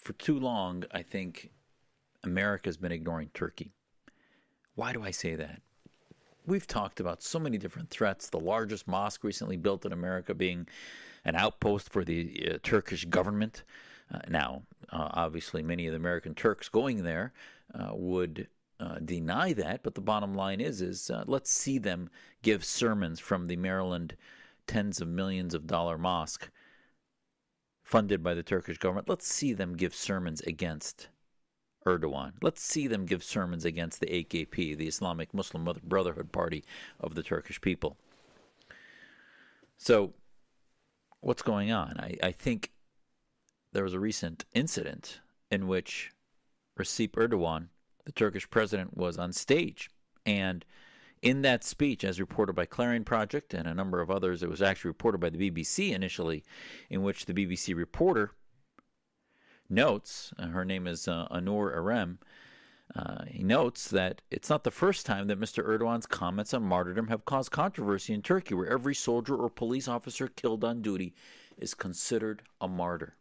for too long, I think America's been ignoring Turkey. Why do I say that? We've talked about so many different threats, the largest mosque recently built in America being an outpost for the Turkish government. Obviously, many of the American Turks going there would deny that, but the bottom line is let's see them give sermons from the Maryland tens of millions of dollar mosque funded by the Turkish government. Let's see them give sermons against Erdogan. Let's see them give sermons against the AKP, the Islamic Muslim Brotherhood Party of the Turkish people. So, what's going on? I think there was a recent incident in which Recip Erdogan, the Turkish president, was on stage. And in that speech, as reported by Clarion Project and a number of others, it was actually reported by the BBC initially, in which the BBC reporter notes, her name is Anur Arem, he notes that it's not the first time that Mr. Erdogan's comments on martyrdom have caused controversy in Turkey, where every soldier or police officer killed on duty is considered a martyr.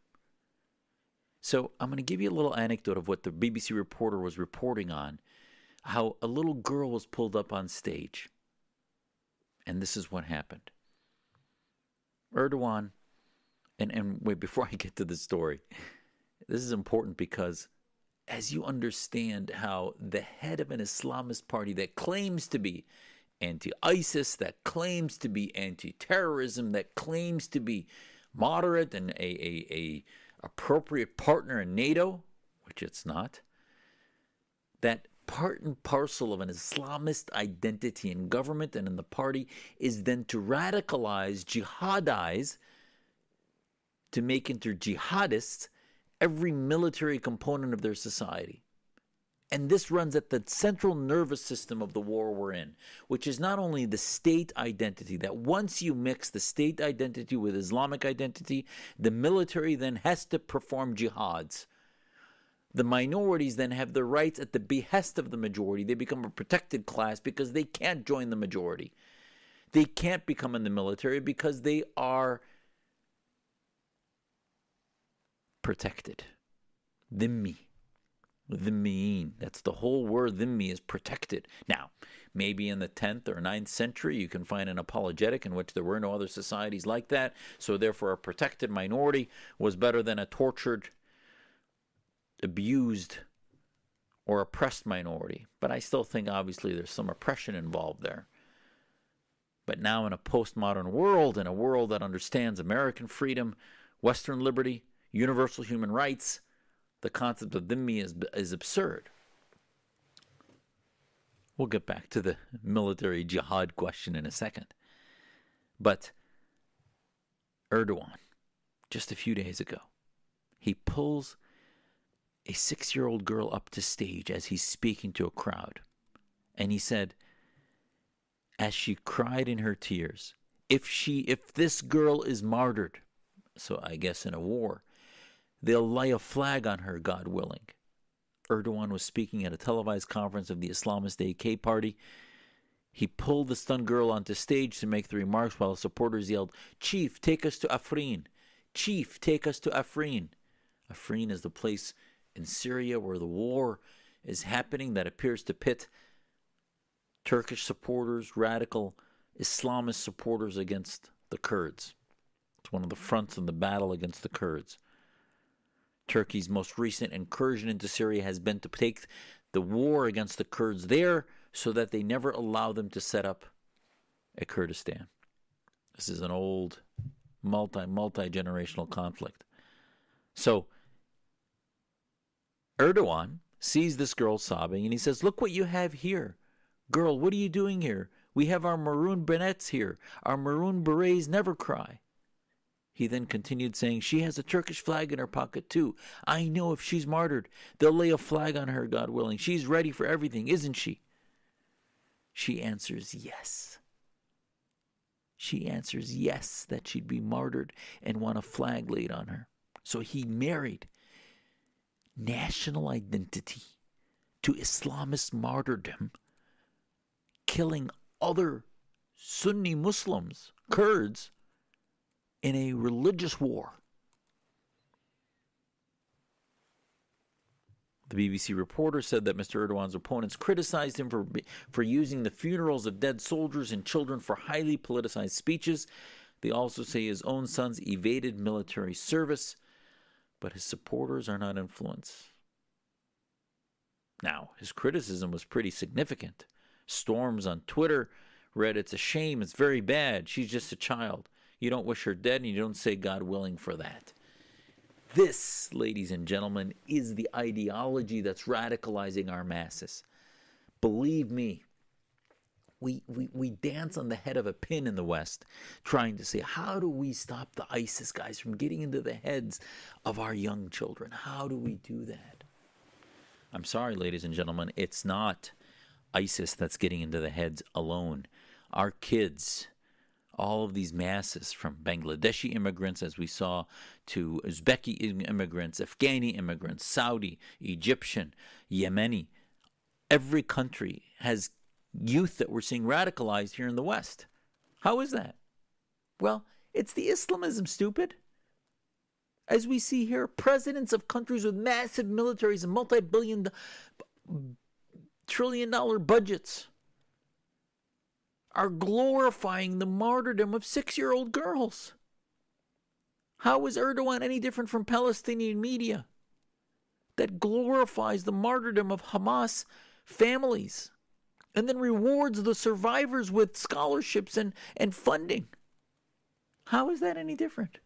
So I'm going to give you a little anecdote of what the BBC reporter was reporting on, how a little girl was pulled up on stage. And this is what happened. Erdogan, and wait, before I get to the story, this is important because as you understand how the head of an Islamist party that claims to be anti-ISIS, that claims to be anti-terrorism, that claims to be moderate and a appropriate partner in NATO, which it's not, that part and parcel of an Islamist identity in government and in the party is then to radicalize, jihadize, to make into jihadists every military component of their society. And this runs at the central nervous system of the war we're in, which is not only the state identity, that once you mix the state identity with Islamic identity, the military then has to perform jihads. The minorities then have the rights at the behest of the majority. They become a protected class because they can't join the majority. They can't become in the military because they are protected. Dhimmi. Dhimmiyin. That's the whole word. Dhimmi is protected. Now, maybe in the 10th or 9th century, you can find an apologetic in which there were no other societies like that. So therefore, a protected minority was better than a tortured, abused, or oppressed minority. But I still think, obviously, there's some oppression involved there. But now in a postmodern world, in a world that understands American freedom, Western liberty, universal human rights, the concept of dhimmi is absurd. We'll get back to the military jihad question in a second. But Erdogan, just a few days ago, he pulls a 6-year-old girl up to stage as he's speaking to a crowd. And he said, as she cried in her tears, if this girl is martyred, so I guess in a war, they'll lay a flag on her, God willing. Erdogan was speaking at a televised conference of the Islamist AK party. He pulled the stunned girl onto stage to make the remarks while supporters yelled, "Chief, take us to Afrin. Chief, take us to Afrin." Afrin is the place in Syria where the war is happening that appears to pit Turkish supporters, radical Islamist supporters against the Kurds. It's one of the fronts in the battle against the Kurds. Turkey's most recent incursion into Syria has been to take the war against the Kurds there so that they never allow them to set up a Kurdistan. This is an old, multi-generational conflict. So Erdogan sees this girl sobbing and he says, "Look what you have here. Girl, what are you doing here? We have our maroon bonnets here. Our maroon berets never cry." He then continued saying, "She has a Turkish flag in her pocket too. I know if she's martyred, they'll lay a flag on her, God willing. She's ready for everything, isn't she?" She answers yes. She answers yes, that she'd be martyred and want a flag laid on her. So he married national identity to Islamist martyrdom, killing other Sunni Muslims, Kurds, in a religious war. The BBC reporter said that Mr. Erdogan's opponents criticized him for using the funerals of dead soldiers and children for highly politicized speeches. They also say his own sons evaded military service, but his supporters are not influenced. Now, his criticism was pretty significant. Storms on Twitter read, "It's a shame, it's very bad, she's just a child. You don't wish her dead and you don't say God willing for that." This, ladies and gentlemen, is the ideology that's radicalizing our masses. Believe me, we dance on the head of a pin in the West, trying to say, how do we stop the ISIS guys from getting into the heads of our young children? How do we do that? I'm sorry, ladies and gentlemen, it's not ISIS that's getting into the heads alone. Our kids, all of these masses, from Bangladeshi immigrants, as we saw, to Uzbeki immigrants, Afghani immigrants, Saudi, Egyptian, Yemeni. Every country has youth that we're seeing radicalized here in the West. How is that? Well, it's the Islamism, stupid. As we see here, presidents of countries with massive militaries and multi-billion, trillion-dollar budgets are glorifying the martyrdom of 6-year-old girls. How is Erdogan any different from Palestinian media that glorifies the martyrdom of Hamas families and then rewards the survivors with scholarships and funding? How is that any different?